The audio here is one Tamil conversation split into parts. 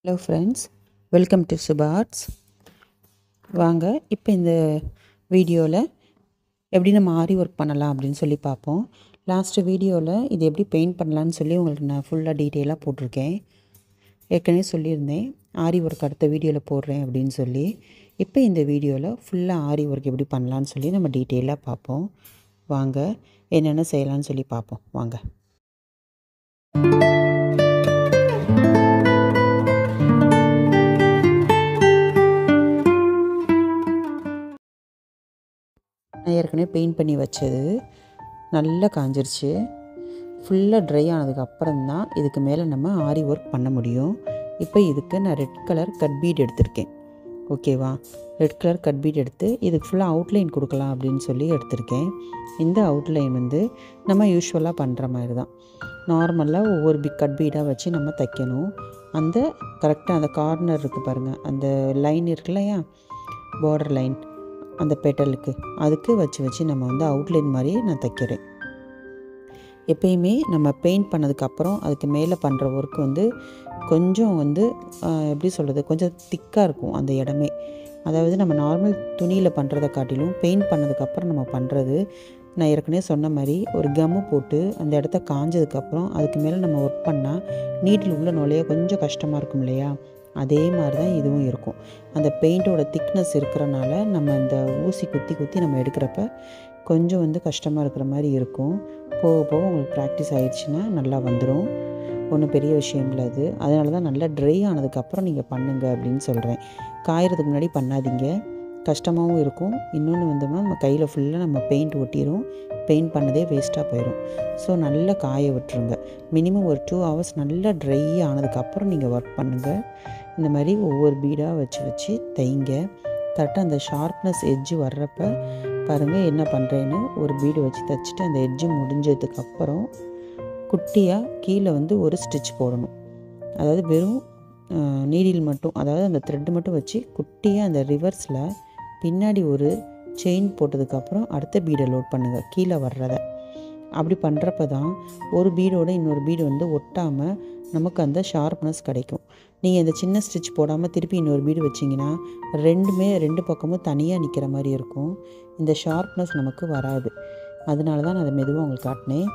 Hello friends, welcome to Shubha arts. வாங்க இப்போ இந்த வீடியோவில் எப்படி நம்ம ஆரி ஒர்க் பண்ணலாம் அப்படின்னு சொல்லி பார்ப்போம். லாஸ்ட்டு வீடியோவில் இது எப்படி பெயிண்ட் பண்ணலான்னு சொல்லி உங்களுக்கு நான் ஃபுல்லாக டீட்டெயிலாக போட்டிருக்கேன். ஏற்கனவே சொல்லியிருந்தேன் ஆரி ஒர்க் அடுத்த வீடியோவில் போடுறேன் அப்படின்னு சொல்லி. இப்போ இந்த வீடியோவில் ஃபுல்லாக ஆரி ஒர்க் எப்படி பண்ணலான்னு சொல்லி நம்ம டீட்டெயிலாக பார்ப்போம். வாங்க என்னென்ன செய்யலான்னு சொல்லி பார்ப்போம். வாங்க. நான் ஏற்கனவே பெயிண்ட் பண்ணி வச்சது நல்லா காஞ்சிருச்சு. ஃபுல்லாக ட்ரை ஆனதுக்கப்புறம் தான் இதுக்கு மேலே நம்ம ஆரி ஒர்க் பண்ண முடியும். இப்போ இதுக்கு நான் ரெட் கலர் கட் பீட் எடுத்திருக்கேன். ஓகேவா? ரெட் கலர் கட் பீட் எடுத்து இதுக்கு ஃபுல்லாக அவுட்லைன் கொடுக்கலாம் அப்படின்னு சொல்லி எடுத்திருக்கேன். இந்த அவுட்லைன் வந்து நம்ம யூஸ்வலாக பண்ணுற மாதிரி தான். நார்மலாக ஒவ்வொரு கட் பீடாக வச்சு நம்ம தைக்கணும். அந்த கரெக்டாக அந்த கார்னர் இருக்குது பாருங்கள், அந்த லைன் இருக்கு இல்லையா, பார்டர் லைன், அந்த பெட்டலுக்கு அதுக்கு வச்சு நம்ம வந்து அவுட்லைன் மாதிரியே நான் தைக்கிறேன். எப்பயுமே நம்ம பெயிண்ட் பண்ணதுக்கப்புறம் அதுக்கு மேலே பண்ணுற ஒர்க் வந்து கொஞ்சம் வந்து எப்படி சொல்கிறது, கொஞ்சம் திக்காக இருக்கும் அந்த இடமே. அதாவது நம்ம நார்மல் துணியில் பண்ணுறதை காட்டிலும் பெயிண்ட் பண்ணதுக்கப்புறம் நம்ம பண்ணுறது, நான் ஏற்கனவே சொன்ன மாதிரி ஒரு கம்மு போட்டு அந்த இடத்த காஞ்சதுக்கப்புறம் அதுக்கு மேலே நம்ம ஒர்க் பண்ணால் நீட்டில் உள்ள நுழைய கொஞ்சம் கஷ்டமாக இருக்கும் இல்லையா, அதே மாதிரி தான் இதுவும் இருக்கும். அந்த பெயிண்ட்டோட திக்னஸ் இருக்கிறனால நம்ம இந்த ஊசி குத்தி நம்ம எடுக்கிறப்ப கொஞ்சம் வந்து கஷ்டமாக இருக்கிற மாதிரி இருக்கும். போக போக உங்களுக்கு ப்ராக்டிஸ் ஆகிடுச்சின்னா நல்லா வந்துடும். ஒன்றும் பெரிய விஷயம் இல்லை அது. அதனால தான் நல்லா ட்ரை ஆனதுக்கப்புறம் நீங்கள் பண்ணுங்கள் அப்படின்னு சொல்கிறேன். காயறதுக்கு முன்னாடி பண்ணாதீங்க, கஷ்டமாகவும் இருக்கும். இன்னொன்று வந்தோம்னா நம்ம கையில் ஃபுல்லாக நம்ம பெயிண்ட் ஒட்டிடும், பெயிண்ட் பண்ணதே வேஸ்ட்டாக போயிடும். ஸோ நல்லா காய விட்டுருங்க. மினிமம் ஒரு 2 hours நல்லா ட்ரை ஆனதுக்கப்புறம் நீங்கள் ஒர்க் பண்ணுங்கள். இந்த மாதிரி ஒவ்வொரு பீடாக வச்சு தைங்க. கரெக்டாக அந்த ஷார்ப்னஸ் எட்ஜு வர்றப்ப பாருங்கள் என்ன பண்ணுறேன்னு, ஒரு பீடு வச்சு தைச்சிட்டு அந்த எட்ஜு முடிஞ்சதுக்கப்புறம் குட்டியாக கீழே வந்து ஒரு ஸ்டிச் போடணும். அதாவது வெறும் நீடில் மட்டும், அதாவது அந்த த்ரெட்டு மட்டும் வச்சு குட்டியாக அந்த ரிவர்ஸில் பின்னாடி ஒரு செயின் போட்டதுக்கப்புறம் அடுத்த பீடை லோட் பண்ணுங்கள் கீழே வர்றதை. அப்படி பண்ணுறப்ப தான் ஒரு பீடோட இன்னொரு பீடு வந்து ஒட்டாமல் நமக்கு அந்த ஷார்ப்னஸ் கிடைக்கும். நீங்கள் இந்த சின்ன ஸ்டிச் போடாமல் திருப்பி இன்னொரு பீடு வச்சிங்கன்னா ரெண்டு பக்கமும் தனியாக நிற்கிற மாதிரி இருக்கும். இந்த ஷார்ப்னஸ் நமக்கு வராது. அதனால தான் நான் அதை மெதுவாக உங்களுக்கு காட்டினேன்.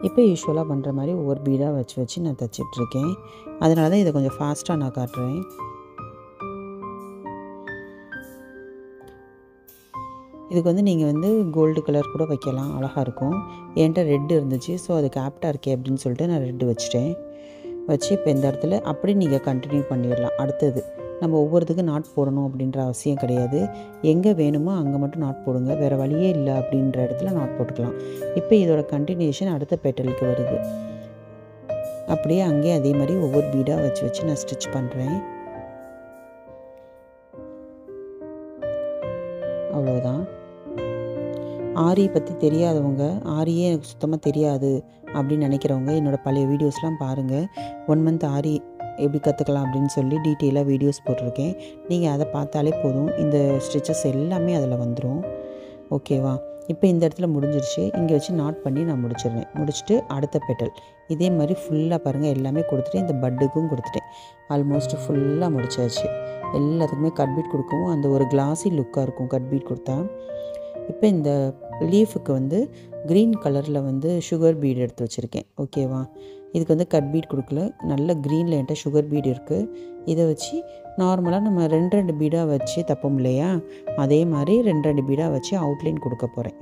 இப்போ யூஸ்வலாக பண்ணுற மாதிரி ஒவ்வொரு பீடாக வச்சு நான் தைச்சிட்ருக்கேன். அதனால தான் இதை கொஞ்சம் ஃபாஸ்ட்டாக நான் காட்டுறேன். இதுக்கு வந்து நீங்கள் வந்து கோல்டு கலர் கூட வைக்கலாம், அழகாக இருக்கும். என்கிட்ட ரெட்டு இருந்துச்சு, ஸோ அதுக்கு ஆப்டாக இருக்கே அப்படின்னு சொல்லிட்டு நான் ரெட்டு வச்சுட்டேன். வச்சு இப்போ இந்த இடத்துல அப்படி நீங்கள் கண்டினியூ பண்ணிடலாம். அடுத்தது நம்ம ஒவ்வொருத்துக்கு நாட் போடணும் அப்படின்ற அவசியம் கிடையாது. எங்கே வேணுமோ அங்கே மட்டும் நாட் போடுங்க, வேறு வழியே இல்லை அப்படின்ற இடத்துல நாட் போட்டுக்கலாம். இப்போ இதோட கண்டினியூஷன் அடுத்த பெட்டலுக்கு வருது. அப்படியே அங்கேயே அதே மாதிரி ஒவ்வொரு பீடாக வச்சு நான் ஸ்டிச் பண்ணுறேன். அவ்வளோதான். ஆரி பற்றி தெரியாதவங்க, ஆரியே எனக்கு சுத்தமாக தெரியாது அப்படின்னு நினைக்கிறவங்க என்னோடய பழைய வீடியோஸ்லாம் பாருங்கள். 1 month ஆரி எப்படி கற்றுக்கலாம் அப்படின்னு சொல்லி டீட்டெயிலாக வீடியோஸ் போட்டிருக்கேன். நீங்கள் அதை பார்த்தாலே போதும், இந்த ஸ்டிச்சஸ் எல்லாமே அதில் வந்துடும். ஓகேவா? இப்போ இந்த இடத்துல முடிஞ்சிருச்சு. இங்கே வச்சு நாட் பண்ணி நான் முடிச்சிடுறேன். முடிச்சுட்டு அடுத்த பெட்டல் இதே மாதிரி ஃபுல்லாக பாருங்கள் எல்லாமே கொடுத்துட்டு இந்த பட்டுக்கும் கொடுத்துட்டேன். ஆல்மோஸ்ட் ஃபுல்லாக முடிச்சாச்சு. எல்லாத்துக்குமே கட் பீட் கொடுக்கவும் அந்த ஒரு கிளாஸி லுக்காக இருக்கும் கட் பீட் கொடுத்தா. இப்போ இந்த லீஃபுக்கு வந்து க்ரீன் கலரில் வந்து சுகர் பீட் எடுத்து வச்சுருக்கேன். ஓகேவா? இதுக்கு வந்து கட் பீட் கொடுக்கல, நல்ல க்ரீனில் என்கிட்ட சுகர் பீட் இருக்குது. இதை வச்சு நார்மலாக நம்ம 2 பீடாக வச்சு தப்போம் இல்லையா, அதே மாதிரி 2 பீடாக வச்சு அவுட்லைன் கொடுக்க போகிறேன்.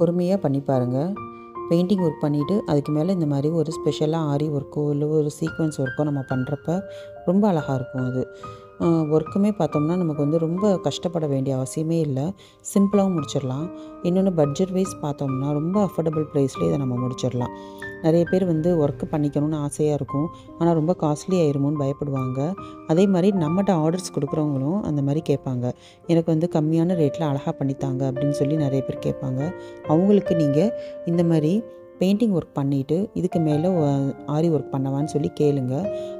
பொறுமையாக பண்ணி பாருங்கள். பெயிண்டிங் ஒர்க் பண்ணிவிட்டு அதுக்கு மேலே இந்த மாதிரி ஒரு ஸ்பெஷலாக ஆரி ஒர்க்கோ இல்லை ஒரு சீக்வன்ஸ் ஒர்க்கோ நம்ம பண்ணுறப்ப ரொம்ப அழகாக இருக்கும். அது ஒர்க்குமே பார்த்தோம்னா நமக்கு வந்து ரொம்ப கஷ்டப்பட வேண்டிய அவசியமே இல்லை, சிம்பிளாகவும் முடிச்சிடலாம். இன்னொன்று பட்ஜெட் வைஸ் பார்த்தோம்னா ரொம்ப அஃபோர்டபுள் ப்ரைஸ்லேயே இதை நம்ம முடிச்சிடலாம். நிறைய பேர் வந்து ஒர்க்கு பண்ணிக்கணும்னு ஆசையாக இருக்கும், ஆனால் ரொம்ப காஸ்ட்லி ஆயிருமோன்னு பயப்படுவாங்க. அதே மாதிரி நம்மகிட்ட ஆர்டர்ஸ் கொடுக்குறவங்களும் அந்த மாதிரி கேட்பாங்க, எனக்கு வந்து கம்மியான ரேட்டில் அழகாக பண்ணித்தாங்க அப்படின்னு சொல்லி நிறைய பேர் கேட்பாங்க. அவங்களுக்கு நீங்கள் இந்த மாதிரி பெயிண்டிங் ஒர்க் பண்ணிவிட்டு இதுக்கு மேலே ஆரி ஒர்க் பண்ணவான்னு சொல்லி கேளுங்க.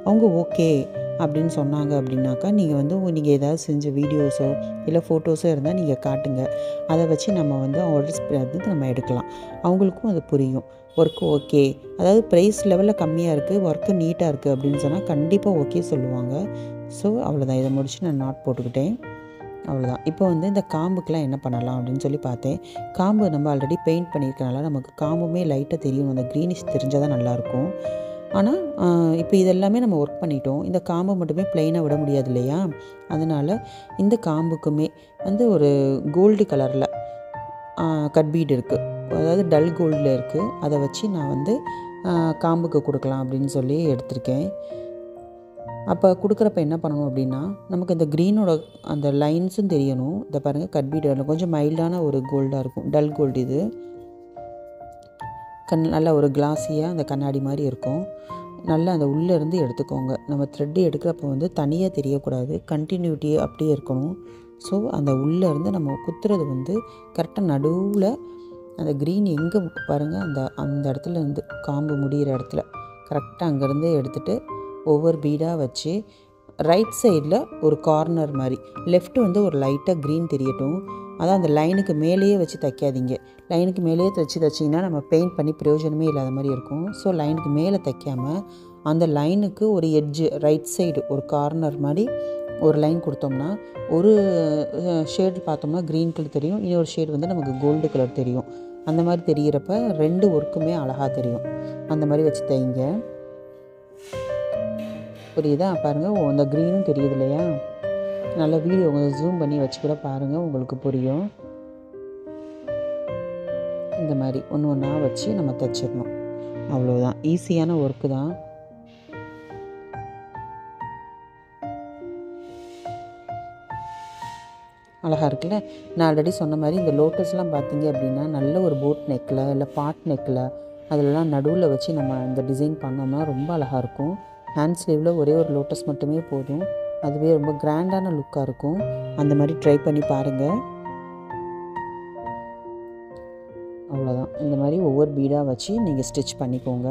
அவங்க ஓகே அப்படின்னு சொன்னாங்க அப்படின்னாக்கா, நீங்கள் ஏதாவது செஞ்ச வீடியோஸோ இல்லை ஃபோட்டோஸோ இருந்தால் நீங்கள் காட்டுங்க. அதை வச்சு நம்ம ஆர்டர்ஸ் நம்ம எடுக்கலாம். அவங்களுக்கும் அது புரியும். ஒர்க்கு ஓகே, அதாவது ப்ரைஸ் லெவலில் கம்மியாக இருக்குது, ஒர்க்கு நீட்டாக இருக்குது அப்படின்னு சொன்னால் கண்டிப்பாக ஓகே சொல்லுவாங்க. ஸோ அவ்வளோதான், இதை முடிச்சு நான் நாட் போட்டுக்கிட்டேன். அவ்வளோதான். இப்போ இந்த காம்புக்கெலாம் என்ன பண்ணலாம் அப்படின்னு சொல்லி பார்த்தேன். காம்பு நம்ம ஆல்ரெடி பெயிண்ட் பண்ணியிருக்கனால நமக்கு காம்புமே லைட்டாக தெரியும். அந்த க்ரீனிஷ் தெரிஞ்சால் தான் நல்லாயிருக்கும். ஆனால் இப்போ இதெல்லாமே நம்ம ஒர்க் பண்ணிட்டோம். இந்த காம்பை மட்டுமே ப்ளைனாக விட முடியாது இல்லையா? அதனால் இந்த காம்புக்குமே ஒரு கோல்டு கலரில் கட் பீட் இருக்குது, அதாவது டல் கோல்டில் இருக்குது. அதை வச்சு நான் காம்புக்கு கொடுக்கலாம் அப்படின்னு சொல்லி எடுத்திருக்கேன். அப்போ கொடுக்குறப்ப என்ன பண்ணணும் அப்படின்னா, நமக்கு இந்த க்ரீனோட அந்த லைன்ஸும் தெரியணும். இதை பாருங்கள், கட் பீட் கொஞ்சம் மைல்டான ஒரு கோல்டாக இருக்கும், டல் கோல்டு. இது நல்லா ஒரு கிளாஸியாக அந்த கண்ணாடி மாதிரி இருக்கும். நல்லா அந்த உள்ளேருந்து எடுத்துக்கோங்க. நம்ம த்ரெட்டு எடுக்கிறப்ப தனியாக தெரியக்கூடாது, கண்டினியூட்டி அப்படியே இருக்கணும். ஸோ அந்த உள்ளேருந்து நம்ம குத்துறது கரெக்டாக நடுவில் அந்த க்ரீன் எங்கே பாருங்கள், அந்த இடத்துல இருந்து காம்பு முடிகிற இடத்துல கரெக்டாக அங்கேருந்து எடுத்துகிட்டு ஒவ்வொரு பீடாக வச்சு ரைட் சைடில் ஒரு கார்னர் மாதிரி லெஃப்ட் ஒரு லைட்டாக க்ரீன் தெரியட்டும். அதான் அந்த லைனுக்கு மேலேயே வச்சு தைக்காதீங்க. லைனுக்கு மேலேயே தைச்சிங்கன்னா நம்ம பெயிண்ட் பண்ணி பிரயோஜனமே இல்லாத மாதிரி இருக்கும். ஸோ லைனுக்கு மேலே தைக்காமல் அந்த லைனுக்கு ஒரு எட்ஜு ரைட் சைடு ஒரு கார்னர் மாதிரி ஒரு லைன் கொடுத்தோம்னா, ஒரு ஷேடு பார்த்தோம்னா க்ரீன் கலர் தெரியும், இன்னொரு ஷேடு நமக்கு கோல்டு கலர் தெரியும். அந்த மாதிரி தெரிகிறப்ப ரெண்டு ஒர்க்குமே அழகாக தெரியும். அந்த மாதிரி வச்சு தைங்க. புரியுதா? பாருங்கள், அந்த க்ரீனும் தெரியுது இல்லையா? நல்ல வீடியோ கொஞ்சம் ஜூம் பண்ணி வச்சு கூட பாருங்கள், உங்களுக்கு புரியும். இந்த மாதிரி ஒன்று ஒன்றா வச்சு நம்ம தைச்சிடணும். அவ்வளோதான், ஈஸியான ஒர்க்கு தான். அழகாக இருக்குல்ல? நான் ஆல்ரெடி சொன்ன மாதிரி இந்த லோட்டஸ்லாம் பார்த்தீங்க அப்படின்னா நல்ல ஒரு போட் நெக்கில் இல்லை பாட் நெக்கில் அதிலலாம் நடுவில் வச்சு நம்ம இந்த டிசைன் பண்ணோம்னா ரொம்ப அழகாக இருக்கும். ஹேண்ட் ஸ்லீவில் ஒரே ஒரு லோட்டஸ் மட்டுமே போதும், அதுவே ரொம்ப கிராண்டான லுக்காக இருக்கும். அந்த மாதிரி ட்ரை பண்ணி பாருங்கள். அவ்வளோதான், இந்த மாதிரி ஒவ்வொரு பீடாக வச்சு நீங்கள் ஸ்டிச் பண்ணிக்கோங்க.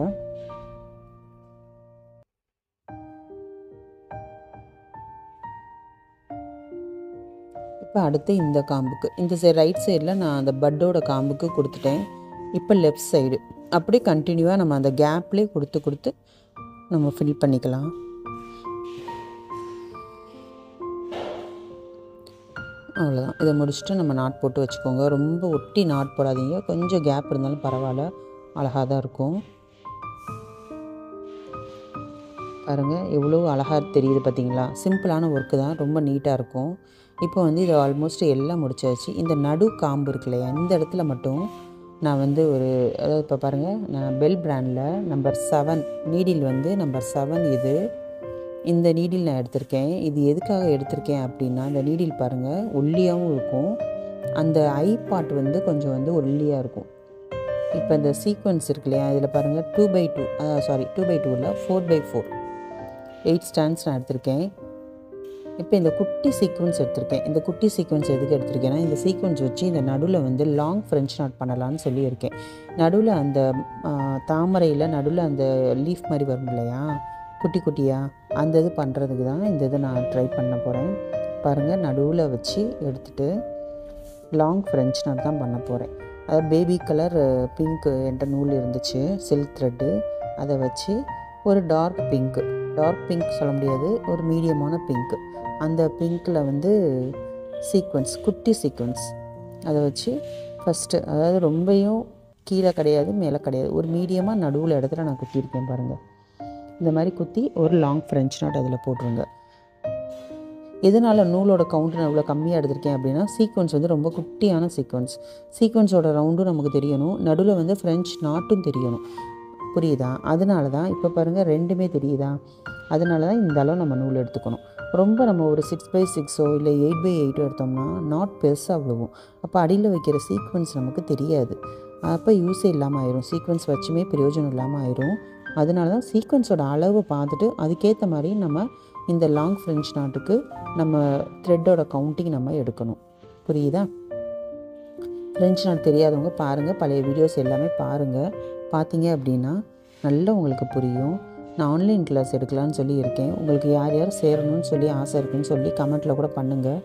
இப்போ அடுத்து இந்த காம்புக்கு இந்த ரைட் சைடில் நான் அந்த பட்டோட காம்புக்கு கொடுத்துட்டேன். இப்போ லெஃப்ட் சைடு அப்படியே கண்டினியூவாக நம்ம அந்த கேப்லேயே கொடுத்து நம்ம ஃபில் பண்ணிக்கலாம். அவ்வளோதான், இதை முடிச்சுட்டு நம்ம நாட் போட்டு வச்சுக்கோங்க. ரொம்ப ஒட்டி நாட் போடாதீங்க, கொஞ்சம் கேப் இருந்தாலும் பரவாயில்ல, அழகாக தான் இருக்கும். பாருங்கள் எவ்வளோ அழகாக தெரியுது பார்த்தீங்களா? சிம்பிளான ஒர்க்கு தான், ரொம்ப நீட்டாக இருக்கும். இப்போ இது ஆல்மோஸ்ட் எல்லாம் முடிச்சாச்சு. இந்த நடு காம்பு இருக்கு இல்லையா, இந்த இடத்துல மட்டும் நான் அதாவது இப்போ பாருங்கள், நான் பெல் பிராண்டில் நம்பர் 7 நீடில் நம்பர் 7 இது. இந்த நீடில் நான் எடுத்திருக்கேன். இது எதுக்காக எடுத்திருக்கேன் அப்படின்னா, இந்த நீடில் பாருங்கள் ஒல்லியாகவும் இருக்கும், அந்த ஐ பார்ட் கொஞ்சம் ஒல்லியாக இருக்கும். இப்போ இந்த சீக்வன்ஸ் இருக்கு இல்லையா, இதில் பாருங்கள் 2x2 2x2 இல்லை 4x4 8 ஸ்டாண்ட்ஸ் நான் எடுத்திருக்கேன். இப்போ இந்த குட்டி சீக்வன்ஸ் எடுத்திருக்கேன். இந்த குட்டி சீக்வன்ஸ் எதுக்கு எடுத்திருக்கேன்னா, இந்த சீக்வன்ஸ் வச்சு இந்த நடுவில் லாங் ஃப்ரெஞ்ச் நாட் பண்ணலான்னு சொல்லியிருக்கேன். நடுவில் அந்த தாமரையில் நடுவில் அந்த லீஃப் மாதிரி வரும் இல்லையா, குட்டி குட்டியாக, அந்த இது பண்ணுறதுக்கு தான் இந்த இதை நான் ட்ரை பண்ண போகிறேன். பாருங்கள், நடுவில் வச்சு எடுத்துகிட்டு லாங் ஃப்ரெஞ்ச் நாட் தான் பண்ண போகிறேன். அதாவது பேபி கலர் பிங்க் என்ற நூல் இருந்துச்சு, சில்க் த்ரெட்டு, அதை வச்சு ஒரு டார்க் பிங்க் சொல்ல முடியாது, ஒரு மீடியமான பிங்க்கு, அந்த பிங்க்கில் சீக்வன்ஸ், குட்டி சீக்வன்ஸ் அதை வச்சு ஃபஸ்ட்டு, அதாவது ரொம்பையும் கீழே கிடையாது மேலே கிடையாது, ஒரு மீடியமாக நடுவில் இடத்துல நான் குத்தியிருக்கேன் பாருங்கள். இந்த மாதிரி குத்தி ஒரு லாங் ஃப்ரெஞ்ச் நாட் அதில் போட்டுருங்க. எதனால் நூலோட கவுண்ட் நான் இவ்வளோ கம்மியாக எடுத்திருக்கேன் அப்படின்னா, சீக்வன்ஸ் ரொம்ப குட்டியான சீக்வன்ஸோட ரவுண்டும் நமக்கு தெரியணும், நடுவில் ஃப்ரெஞ்ச் நாட்டும் தெரியணும். புரியுதா? அதனால தான் இப்போ பாருங்கள் ரெண்டுமே தெரியுதா? அதனால தான் இந்த அளவு நம்ம நூல் எடுத்துக்கணும். ரொம்ப நம்ம ஒரு 6x6 இல்லை 8x8 எடுத்தோம்னா நாட் பெருசாக விழுவும். அப்போ அடியில் வைக்கிற சீக்வன்ஸ் நமக்கு தெரியாது, அப்போ யூஸே இல்லாமல் ஆயிரும், சீக்வன்ஸ் வச்சுமே பிரயோஜனம் இல்லாமல் ஆயிரும். அதனால தான் சீக்வன்ஸோட அளவை பார்த்துட்டு அதுக்கேற்ற மாதிரி நம்ம இந்த லாங் ஃப்ரெஞ்ச் நாட்டுக்கு நம்ம த்ரெட்டோட கவுண்டிங் நம்ம எடுக்கணும். புரியுதா? ஃப்ரெஞ்ச் நாட் தெரியாதவங்க பாருங்கள், பழைய வீடியோஸ் எல்லாமே பாருங்கள். பார்த்தீங்க அப்படின்னா நல்லா உங்களுக்கு புரியும். நான் ஆன்லைன் கிளாஸ் எடுக்கலான்னு சொல்லி இருக்கேன். உங்களுக்கு யார் யார் சேரணும்னு சொல்லி ஆசை இருக்குன்னு சொல்லி கமெண்ட்டில் கூட பண்ணுங்கள்.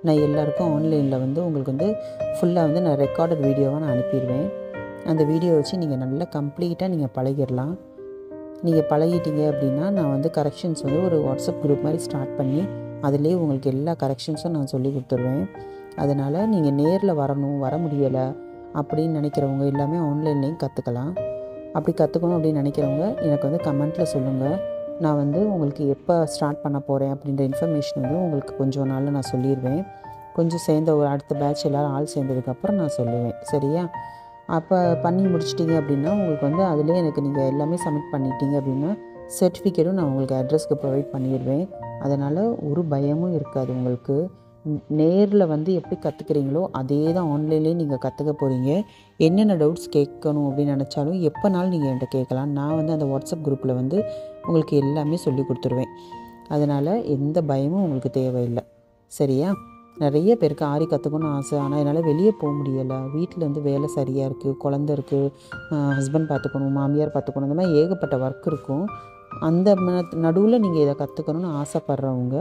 நான் எல்லாருக்கும் ஆன்லைனில் வந்து உங்களுக்கு வந்து ஃபுல்லாக வந்து நான் ரெக்கார்டட் வீடியோவாக நான் அனுப்பிடுவேன். அந்த வீடியோ வச்சு நீங்கள் நல்லா கம்ப்ளீட்டாக நீங்கள் பழகிடலாம். நீங்கள் பழகிட்டீங்க அப்படின்னா நான் வந்து கரெக்ஷன்ஸ் வந்து ஒரு வாட்ஸ்அப் குரூப் மாதிரி ஸ்டார்ட் பண்ணி அதிலே உங்களுக்கு எல்லா கரெக்ஷன்ஸும் நான் சொல்லி கொடுத்துருவேன். அதனால் நீங்கள் நேரில் வர முடியலை அப்படின்னு நினைக்கிறவங்க எல்லாமே ஆன்லைன்லேயும் கற்றுக்கலாம். அப்படி கற்றுக்கணும் அப்படின்னு நினைக்கிறவங்க எனக்கு வந்து கமெண்ட்டில் சொல்லுங்கள். நான் வந்து உங்களுக்கு எப்போ ஸ்டார்ட் பண்ண போகிறேன் அப்படின்ற இன்ஃபர்மேஷன் வந்து உங்களுக்கு கொஞ்சம் நாளில் நான் சொல்லிடுவேன். கொஞ்சம் சேர்ந்த ஒரு அடுத்த பேட்ச் எல்லோரும் ஆள் சேர்ந்ததுக்கப்புறம் நான் சொல்லுவேன். சரியா? அப்போ பண்ணி முடிச்சிட்டிங்க அப்படின்னா உங்களுக்கு வந்து அதிலே எனக்கு நீங்கள் எல்லாமே சப்மிட் பண்ணிட்டீங்க அப்படின்னா சர்டிஃபிகேட்டும் நான் உங்களுக்கு அட்ரஸ்க்கு ப்ரொவைட் பண்ணிடுவேன். அதனால் ஒரு பயமும் இருக்காது உங்களுக்கு. நேரில் வந்து எப்படி கற்றுக்குறீங்களோ அதே தான் ஆன்லைன்லேயே நீங்கள் கற்றுக்க போகிறீங்க. என்னென்ன டவுட்ஸ் கேட்கணும் அப்படின்னு நினச்சாலும் எப்போனாலும் நீங்கள் என்கிட்ட கேட்கலாம். நான் வந்து அந்த வாட்ஸ்அப் குரூப்பில் வந்து உங்களுக்கு எல்லாமே சொல்லி கொடுத்துருவேன். அதனால் எந்த பயமும் உங்களுக்கு தேவையில்லை. சரியா? நிறைய பேருக்கு ஆரி கற்றுக்கணும்னு ஆசை. ஆனால் என்னால் வெளியே போக முடியலை. வீட்டில் வந்து வேலை சரியாக இருக்குது, குழந்த இருக்குது, ஹஸ்பண்ட் பார்த்துக்கணும், மாமியார் பார்த்துக்கணும், இந்த மாதிரி ஏகப்பட்ட ஒர்க் இருக்கும். அந்த நடுவில் நீங்கள் இதை கற்றுக்கணும்னு ஆசைப்பட்றவங்க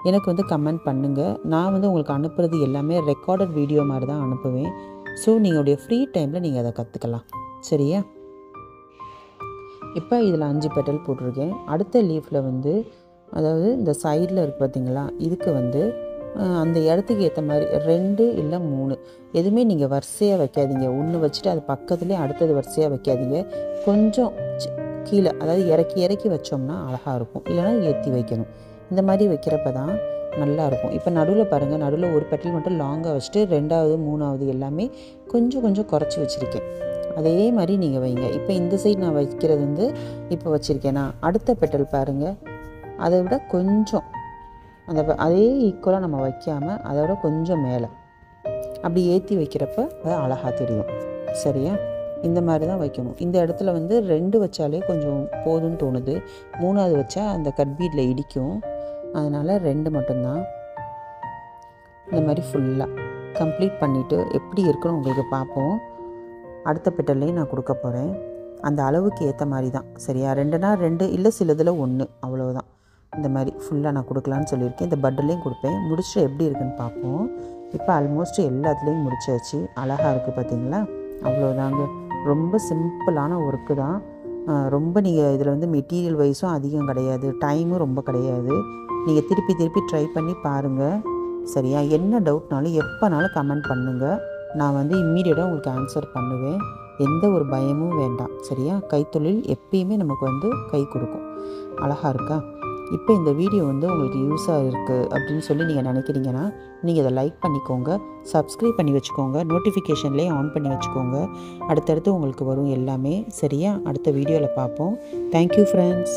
எனக்கு வந்து கமெண்ட் பண்ணுங்கள். நான் வந்து உங்களுக்கு அனுப்புகிறது எல்லாமே ரெக்கார்டட் வீடியோ மாதிரி தான் அனுப்புவேன். ஸோ நீங்களுடைய ஃப்ரீ டைமில் நீங்கள் அதை கற்றுக்கலாம். சரியா? இப்போ இதில் 5 பெட்டல் போட்டிருக்கேன். அடுத்த லீஃபில் வந்து அதாவது இந்த சைடில் இருக்குது பார்த்திங்களா, இதுக்கு வந்து அந்த இடத்துக்கு ஏற்ற மாதிரி 2 இல்லை 3 எதுவுமே நீங்கள் வரிசையாக வைக்காதீங்க. ஒன்று வச்சுட்டு அது பக்கத்துலேயே அடுத்தது வரிசையாக வைக்காதீங்க. கொஞ்சம் கீழே அதாவது இறக்கி வச்சோம்னா அழகாக இருக்கும். இல்லைனா ஏற்றி வைக்கணும். இந்த மாதிரி வைக்கிறப்ப தான் நல்லாயிருக்கும். இப்போ நடுவில் பாருங்கள், நடுவில் ஒரு பெட்டல் மட்டும் லாங்காக வச்சுட்டு 2வது 3வது எல்லாமே கொஞ்சம் குறைச்சி வச்சுருக்கேன். அதே மாதிரி நீங்கள் வைங்க. இப்போ இந்த சைடு நான் வைக்கிறது வந்து இப்போ வச்சுருக்கேன்னா அடுத்த பெட்டல் பாருங்கள், அதை விட கொஞ்சம் அதே ஈக்குவலாக நம்ம வைக்காமல் அதை விட கொஞ்சம் மேலே அப்படி ஏற்றி வைக்கிறப்ப அது அழகாக தெரியும். சரியா? இந்த மாதிரி தான் வைக்கணும். இந்த இடத்துல வந்து 2 வச்சாலே கொஞ்சம் போதும்னு தோணுது. 3வது வச்சா அந்த கட்பீடில் இடிக்கும். அதனால் 2 மட்டும்தான். இந்த மாதிரி ஃபுல்லாக கம்ப்ளீட் பண்ணிவிட்டு எப்படி இருக்குன்னு உங்களுக்கு பார்ப்போம். அடுத்த பெட்டல்லையும் நான் கொடுக்க போகிறேன். அந்த அளவுக்கு ஏற்ற மாதிரி தான். சரியா? 2னா 2 இல்லை சிலதில் 1 அவ்வளோதான். இந்த மாதிரி ஃபுல்லாக நான் கொடுக்கலான்னு சொல்லியிருக்கேன். இந்த பட்டர்லேயும் கொடுப்பேன். முடிச்சுட்டு எப்படி இருக்குன்னு பார்ப்போம். இப்போ ஆல்மோஸ்ட் எல்லாத்துலேயும் முடிச்சாச்சு. அழகாக இருக்குது பார்த்தீங்களா? அவ்வளோதாங்க. ரொம்ப சிம்பிளான ஒர்க்கு தான். ரொம்ப நீங்கள் இதில் வந்து மெட்டீரியல் வைஸும் அதிகம் கிடையாது, டைமும் ரொம்ப கிடையாது. நீங்கள் திருப்பி ட்ரை பண்ணி பாருங்கள். சரியா? என்ன டவுட்னாலும் எப்போனாலும் கமெண்ட் பண்ணுங்கள். நான் வந்து இம்மீடியட்டாக உங்களுக்கு ஆன்சர் பண்ணுவேன். எந்த ஒரு பயமும் வேண்டாம். சரியா? கைத்தொழில் எப்பயுமே நமக்கு வந்து கை கொடுக்கும். அழகாக இருக்கா? இப்போ இந்த வீடியோ வந்து உங்களுக்கு யூஸாக இருக்குது அப்படின்னு சொல்லி நீங்கள் நினைக்கிறீங்கன்னா நீங்கள் இதை லைக் பண்ணிக்கோங்க, சப்ஸ்கிரைப் பண்ணி வச்சுக்கோங்க, நோட்டிஃபிகேஷன்லேயே ஆன் பண்ணி வச்சுக்கோங்க. அடுத்தடுத்து உங்களுக்கு வரும் எல்லாமே. சரியா? அடுத்த வீடியோவில் பார்ப்போம். Thank you friends.